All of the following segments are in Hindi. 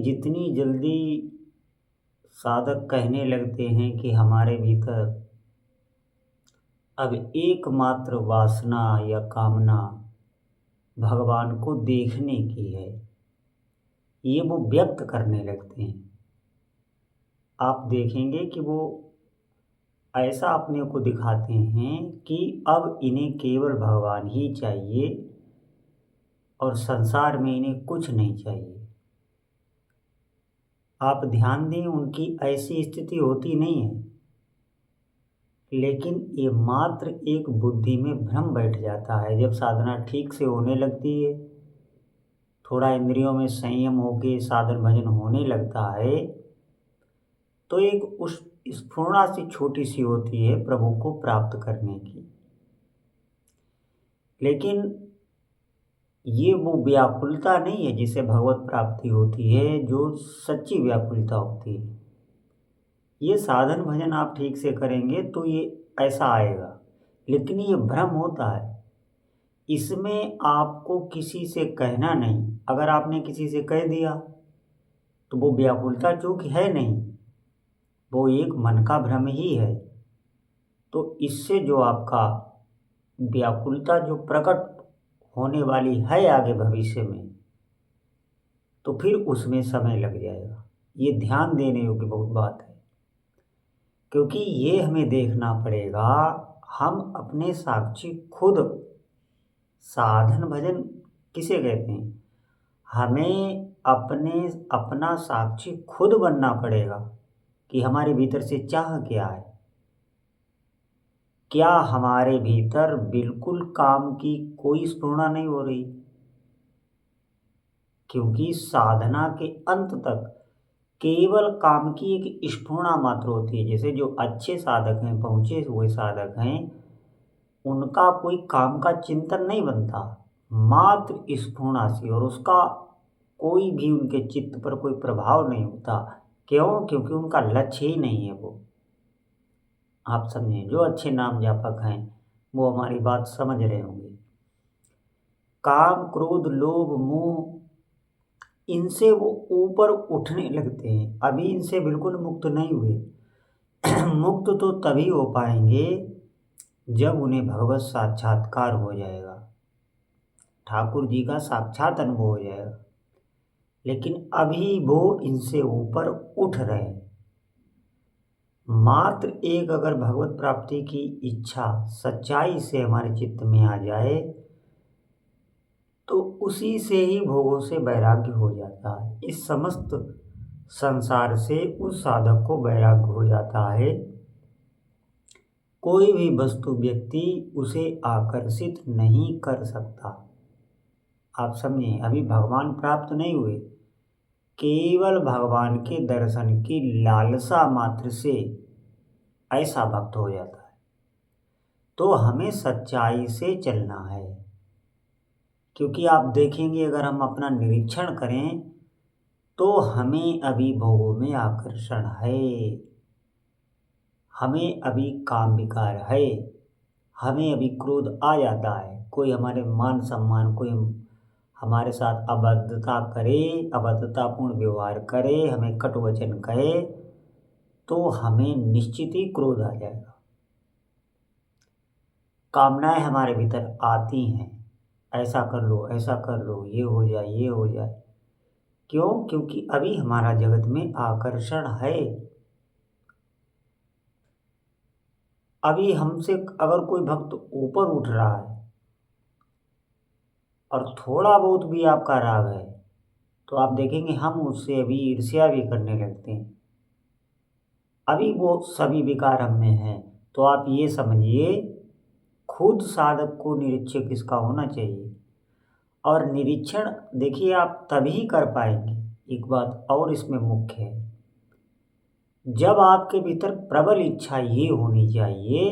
जितनी जल्दी साधक कहने लगते हैं कि हमारे भीतर अब एकमात्र वासना या कामना भगवान को देखने की है, ये वो व्यक्त करने लगते हैं। आप देखेंगे कि वो ऐसा अपने को दिखाते हैं कि अब इन्हें केवल भगवान ही चाहिए और संसार में इन्हें कुछ नहीं चाहिए। आप ध्यान दें, उनकी ऐसी स्थिति होती नहीं है, लेकिन ये मात्र एक बुद्धि में भ्रम बैठ जाता है। जब साधना ठीक से होने लगती है, थोड़ा इंद्रियों में संयम होके साधन भजन होने लगता है, तो एक उस स्फुरणा सी छोटी सी होती है प्रभु को प्राप्त करने की। लेकिन ये वो व्याकुलता नहीं है जिसे भगवत प्राप्ति होती है, जो सच्ची व्याकुलता होती है। ये साधन भजन आप ठीक से करेंगे तो ये ऐसा आएगा, लेकिन ये भ्रम होता है। इसमें आपको किसी से कहना नहीं। अगर आपने किसी से कह दिया तो वो व्याकुलता चूंकि है नहीं, वो एक मन का भ्रम ही है। तो इससे जो आपका व्याकुलता जो प्रकट होने वाली है आगे भविष्य में, तो फिर उसमें समय लग जाएगा। ये ध्यान देने योग्य बहुत बात है, क्योंकि ये हमें देखना पड़ेगा हम अपने साक्षी खुद। साधन भजन किसे कहते हैं? हमें अपना साक्षी खुद बनना पड़ेगा कि हमारे भीतर से चाह क्या है। क्या हमारे भीतर बिल्कुल काम की कोई स्फुरणा नहीं हो रही? क्योंकि साधना के अंत तक केवल काम की एक स्फुरणा मात्र होती है। जैसे जो अच्छे साधक हैं, पहुँचे हुए साधक हैं, उनका कोई काम का चिंतन नहीं बनता, मात्र स्फुरणा सी, और उसका कोई भी उनके चित्त पर कोई प्रभाव नहीं होता। क्यों? क्योंकि उनका लक्ष्य ही नहीं है वो। आप समझें, जो अच्छे नाम जापक हैं वो हमारी बात समझ रहे होंगे। काम, क्रोध, लोभ, मोह, इनसे वो ऊपर उठने लगते हैं। अभी इनसे बिल्कुल मुक्त नहीं हुए। मुक्त तो तभी हो पाएंगे जब उन्हें भगवत साक्षात्कार हो जाएगा, ठाकुर जी का साक्षात अनुभव हो जाएगा। लेकिन अभी वो इनसे ऊपर उठ रहे हैं। मात्र एक अगर भगवत प्राप्ति की इच्छा सच्चाई से हमारे चित्त में आ जाए, तो उसी से ही भोगों से वैराग्य हो जाता है। इस समस्त संसार से उस साधक को वैराग्य हो जाता है। कोई भी वस्तु व्यक्ति उसे आकर्षित नहीं कर सकता। आप समझें, अभी भगवान प्राप्त नहीं हुए, केवल भगवान के दर्शन की लालसा मात्र से ऐसा भक्त हो जाता है। तो हमें सच्चाई से चलना है, क्योंकि आप देखेंगे अगर हम अपना निरीक्षण करें तो हमें अभी भोगों में आकर्षण है, हमें अभी काम विकार है, हमें अभी क्रोध आ जाता है। कोई हमारे मान सम्मान, कोई हमारे साथ अभद्रता करे, अभद्रतापूर्ण व्यवहार करे, हमें कटु वचन कहे, तो हमें निश्चित ही क्रोध आ जाएगा। कामनाएं हमारे भीतर आती हैं, ऐसा कर लो, ऐसा कर लो, ये हो जाए, ये हो जाए। क्यों? क्योंकि अभी हमारा जगत में आकर्षण है। अभी हमसे अगर कोई भक्त ऊपर उठ रहा है और थोड़ा बहुत भी आपका राग है, तो आप देखेंगे हम उससे अभी ईर्ष्या भी करने लगते हैं। अभी वो सभी विकार हम में हैं। तो आप ये समझिए, खुद साधक को निरीक्षक इसका होना चाहिए। और निरीक्षण देखिए आप तभी कर पाएंगे। एक बात और इसमें मुख्य है, जब आपके भीतर प्रबल इच्छा ये होनी चाहिए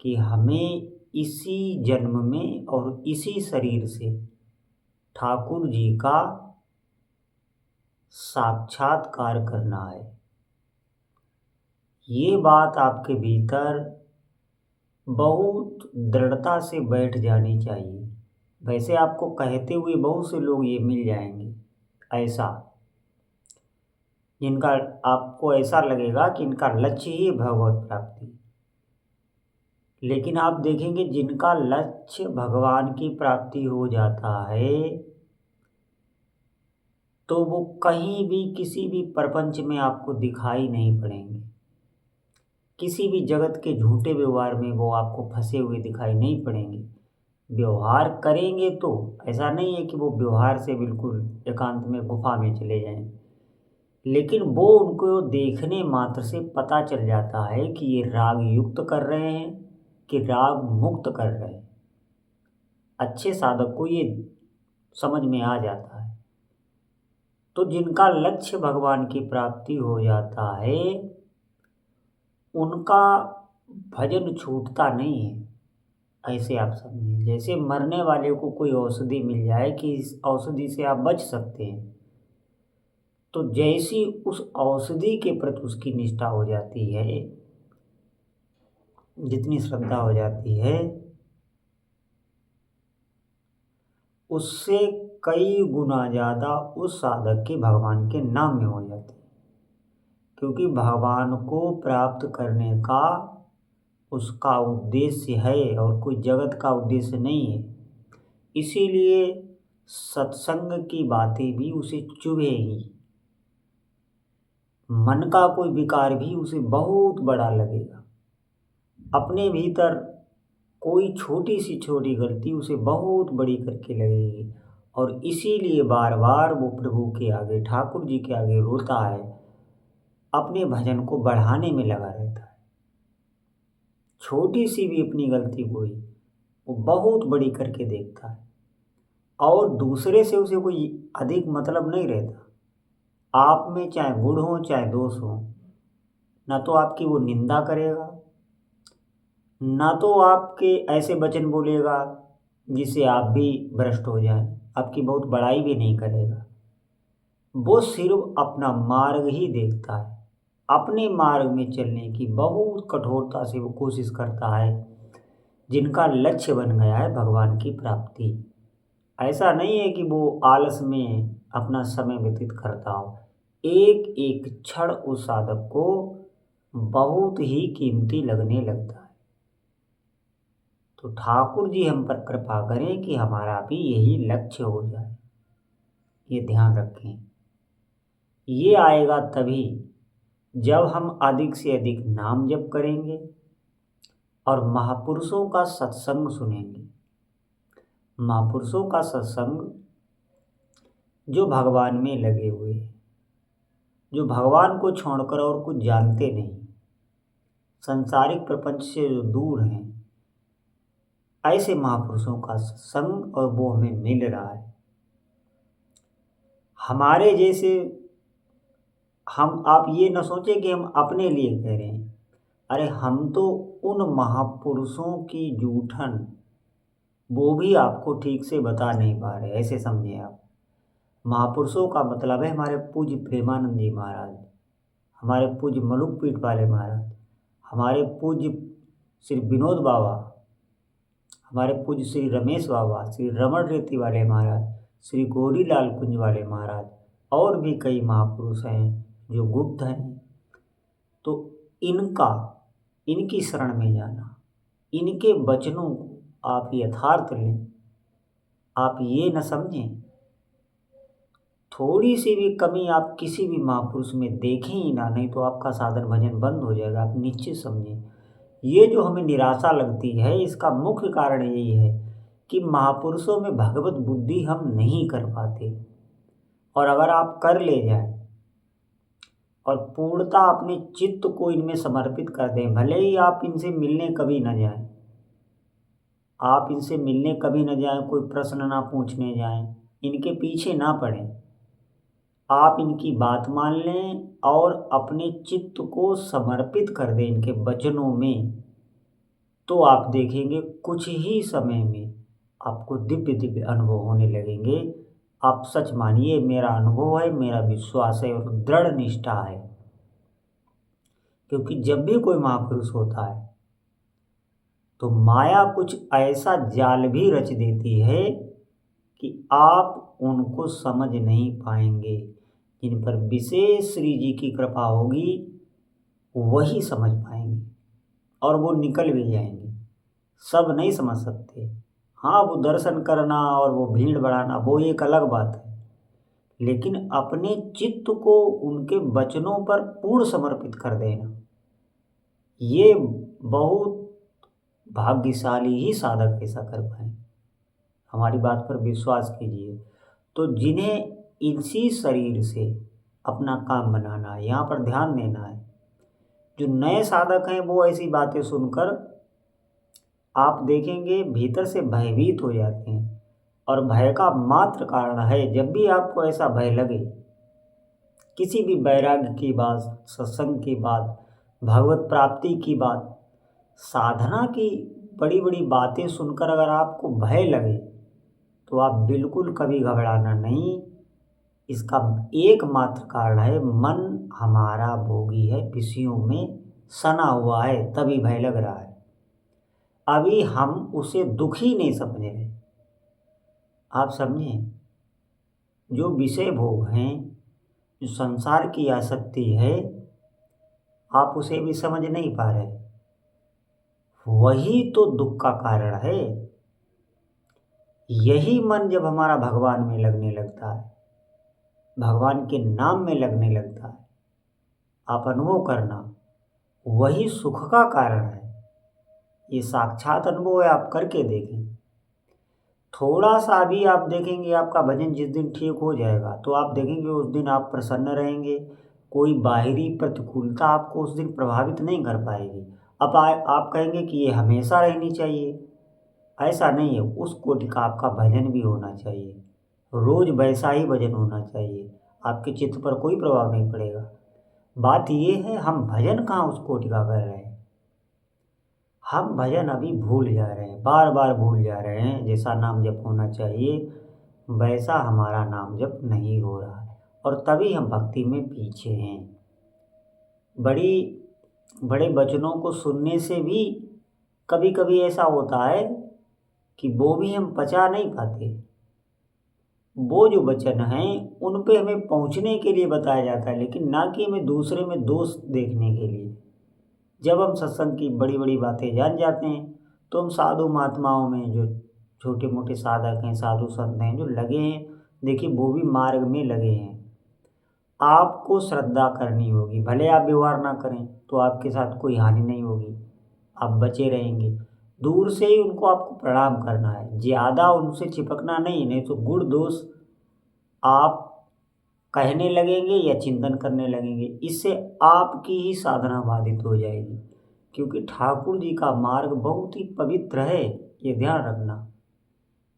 कि हमें इसी जन्म में और इसी शरीर से ठाकुर जी का साक्षात्कार करना है। ये बात आपके भीतर बहुत दृढ़ता से बैठ जानी चाहिए। वैसे आपको कहते हुए बहुत से लोग ये मिल जाएंगे ऐसा, जिनका आपको ऐसा लगेगा कि इनका लक्ष्य ही भगवत प्राप्ति। लेकिन आप देखेंगे जिनका लक्ष्य भगवान की प्राप्ति हो जाता है तो वो कहीं भी किसी भी प्रपंच में आपको दिखाई नहीं पड़ेंगे। किसी भी जगत के झूठे व्यवहार में वो आपको फंसे हुए दिखाई नहीं पड़ेंगे। व्यवहार करेंगे तो ऐसा नहीं है कि वो व्यवहार से बिल्कुल एकांत में गुफा में चले जाएं, लेकिन वो उनको देखने मात्र से पता चल जाता है कि ये राग युक्त कर रहे हैं कि राग मुक्त कर रहे हैं। अच्छे साधक को ये समझ में आ जाता है। तो जिनका लक्ष्य भगवान की प्राप्ति हो जाता है उनका भजन छूटता नहीं है। ऐसे आप समझिए जैसे मरने वाले को कोई औषधि मिल जाए कि इस औषधि से आप बच सकते हैं, तो जैसी उस औषधि के प्रति उसकी निष्ठा हो जाती है, जितनी श्रद्धा हो जाती है, उससे कई गुना ज़्यादा उस साधक की भगवान के नाम में हो जाती है। क्योंकि भगवान को प्राप्त करने का उसका उद्देश्य है और कोई जगत का उद्देश्य नहीं है। इसीलिए सत्संग की बातें भी उसे चुभेगी। मन का कोई विकार भी उसे बहुत बड़ा लगेगा। अपने भीतर कोई छोटी सी छोटी गलती उसे बहुत बड़ी करके लगेगी और इसीलिए बार बार वो प्रभु के आगे, ठाकुर जी के आगे रोता है, अपने भजन को बढ़ाने में लगा रहता है। छोटी सी भी अपनी गलती कोई वो बहुत बड़ी करके देखता है और दूसरे से उसे कोई अधिक मतलब नहीं रहता। आप में चाहे गुण हो चाहे दोष हो, ना तो आपकी वो निंदा करेगा, ना तो आपके ऐसे वचन बोलेगा जिससे आप भी भ्रष्ट हो जाएं, आपकी बहुत बड़ाई भी नहीं करेगा। वो सिर्फ अपना मार्ग ही देखता है। अपने मार्ग में चलने की बहुत कठोरता से वो कोशिश करता है। जिनका लक्ष्य बन गया है भगवान की प्राप्ति, ऐसा नहीं है कि वो आलस में अपना समय व्यतीत करता हो। एक एक क्षण उस साधक को बहुत ही कीमती लगने लगता है। तो ठाकुर जी हम पर कृपा करें कि हमारा भी यही लक्ष्य हो जाए। ये ध्यान रखें। ये आएगा तभी जब हम अधिक से अधिक नाम जप करेंगे और महापुरुषों का सत्संग सुनेंगे। महापुरुषों का सत्संग जो भगवान में लगे हुए हैं, जो भगवान को छोड़कर और कुछ जानते नहीं, संसारिक प्रपंच से जो दूर हैं, ऐसे महापुरुषों का सत्संग और वो हमें मिल रहा है। हमारे जैसे हम आप ये न सोचें कि हम अपने लिए कह रहे हैं। अरे हम तो उन महापुरुषों की जूठन वो भी आपको ठीक से बता नहीं पा रहे, ऐसे समझें आप। महापुरुषों का मतलब है हमारे पूज्य प्रेमानंद जी महाराज, हमारे पूज्य मलुक पीठ वाले महाराज, हमारे पूज्य श्री विनोद बाबा, हमारे पूज्य श्री रमेश बाबा, श्री रमण रेती वाले महाराज, श्री गौरी लाल कुंज वाले महाराज, और भी कई महापुरुष हैं जो गुप्त हैं। तो इनकी शरण में जाना, इनके वचनों को आप यथार्थ लें। आप ये न समझें, थोड़ी सी भी कमी आप किसी भी महापुरुष में देखें ही ना, नहीं तो आपका साधन भजन बंद हो जाएगा। आप निश्चित समझें। ये जो हमें निराशा लगती है इसका मुख्य कारण यही है कि महापुरुषों में भगवत बुद्धि हम नहीं कर पाते। और अगर आप कर ले जाएं और पूर्णता अपने चित्त को इनमें समर्पित कर दें, भले ही आप इनसे मिलने कभी न जाएं, आप इनसे मिलने कभी न जाएं, कोई प्रश्न ना पूछने जाएं, इनके पीछे ना पड़ें, आप इनकी बात मान लें और अपने चित्त को समर्पित कर दें इनके वचनों में, तो आप देखेंगे कुछ ही समय में आपको दिव्य दिव्य अनुभव होने लगेंगे। आप सच मानिए, मेरा अनुभव है, मेरा विश्वास है और दृढ़ निष्ठा है। क्योंकि जब भी कोई महापुरुष होता है तो माया कुछ ऐसा जाल भी रच देती है कि आप उनको समझ नहीं पाएंगे। जिन पर विशेष श्री जी की कृपा होगी वही समझ पाएंगे और वो निकल भी जाएंगे। सब नहीं समझ सकते। हाँ, वो दर्शन करना और वो भीड़ बढ़ाना वो एक अलग बात है, लेकिन अपने चित्त को उनके वचनों पर पूर्ण समर्पित कर देना, ये बहुत भाग्यशाली ही साधक ऐसा कर पाए। हमारी बात पर विश्वास कीजिए। तो जिन्हें इसी शरीर से अपना काम बनाना है, यहाँ पर ध्यान देना है। जो नए साधक हैं वो ऐसी बातें सुनकर आप देखेंगे भीतर से भयभीत हो जाते हैं। और भय का मात्र कारण है, जब भी आपको ऐसा भय लगे, किसी भी वैराग्य की बात, सत्संग की बात, भगवत प्राप्ति की बात, साधना की बड़ी बड़ी बातें सुनकर अगर आपको भय लगे तो आप बिल्कुल कभी घबराना नहीं। इसका एकमात्र कारण है मन हमारा भोगी है, विषयों में सना हुआ है, तभी भय लग रहा है। अभी हम उसे दुखी नहीं समझ रहे। आप समझें, जो विषय भोग हैं, जो संसार की आसक्ति है, आप उसे भी समझ नहीं पा रहे। वही तो दुख का कारण है। यही मन जब हमारा भगवान में लगने लगता है, भगवान के नाम में लगने लगता है, आप अनुभव करना, वही सुख का कारण है। ये साक्षात अनुभव है, आप करके देखें। थोड़ा सा भी आप देखेंगे, आपका भजन जिस दिन ठीक हो जाएगा तो आप देखेंगे उस दिन आप प्रसन्न रहेंगे। कोई बाहरी प्रतिकूलता आपको उस दिन प्रभावित नहीं कर पाएगी। अब आप कहेंगे कि ये हमेशा रहनी चाहिए, ऐसा नहीं है। उस कोटि का आपका भजन भी होना चाहिए, रोज वैसा ही भजन होना चाहिए, आपके चित्त पर कोई प्रभाव नहीं पड़ेगा। बात ये है, हम भजन कहाँ उस कोटि का कर रहे हैं। हम भजन अभी भूल जा रहे हैं, बार बार भूल जा रहे हैं। जैसा नाम जप होना चाहिए वैसा हमारा नाम जप नहीं हो रहा है, और तभी हम भक्ति में पीछे हैं। बड़ी बड़े वचनों को सुनने से भी कभी कभी ऐसा होता है कि वो भी हम पचा नहीं पाते। वो जो वचन हैं उन पे हमें पहुंचने के लिए बताया जाता है, लेकिन ना कि हमें दूसरे में दोष देखने के लिए। जब हम सत्संग की बड़ी बड़ी बातें जान जाते हैं तो हम साधु महात्माओं में, जो छोटे मोटे साधक हैं, साधु संत हैं, जो लगे हैं, देखिए वो भी मार्ग में लगे हैं। आपको श्रद्धा करनी होगी, भले आप व्यवहार ना करें तो आपके साथ कोई हानि नहीं होगी, आप बचे रहेंगे। दूर से ही उनको आपको प्रणाम करना है, ज़्यादा उनसे चिपकना नहीं, नहीं तो गुण दोष आप कहने लगेंगे या चिंतन करने लगेंगे, इससे आपकी ही साधना बाधित हो जाएगी। क्योंकि ठाकुर जी का मार्ग बहुत ही पवित्र है, ये ध्यान रखना।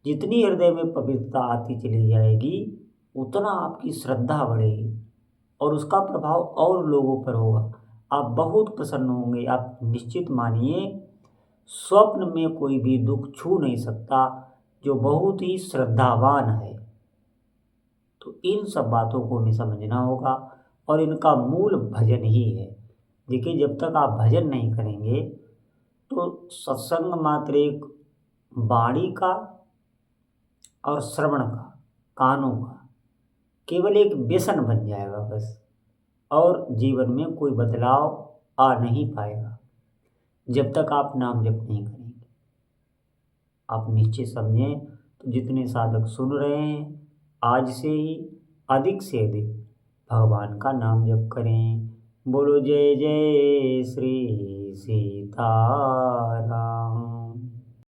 जितनी हृदय में पवित्रता आती चली जाएगी उतना आपकी श्रद्धा बढ़ेगी और उसका प्रभाव और लोगों पर होगा। आप बहुत प्रसन्न होंगे। आप निश्चित मानिए, स्वप्न में कोई भी दुख छू नहीं सकता जो बहुत ही श्रद्धावान है। तो इन सब बातों को हमें समझना होगा और इनका मूल भजन ही है। देखिए, जब तक आप भजन नहीं करेंगे तो सत्संग मात्र एक वाणी का और श्रवण का, कानों का, केवल एक व्यसन बन जाएगा बस, और जीवन में कोई बदलाव आ नहीं पाएगा जब तक आप नाम जप नहीं करेंगे। आप निश्चित समझें, तो जितने साधक सुन रहे हैं आज से ही अधिक से अधिक भगवान का नाम जप करें। बोलो जय जय श्री सीताराम।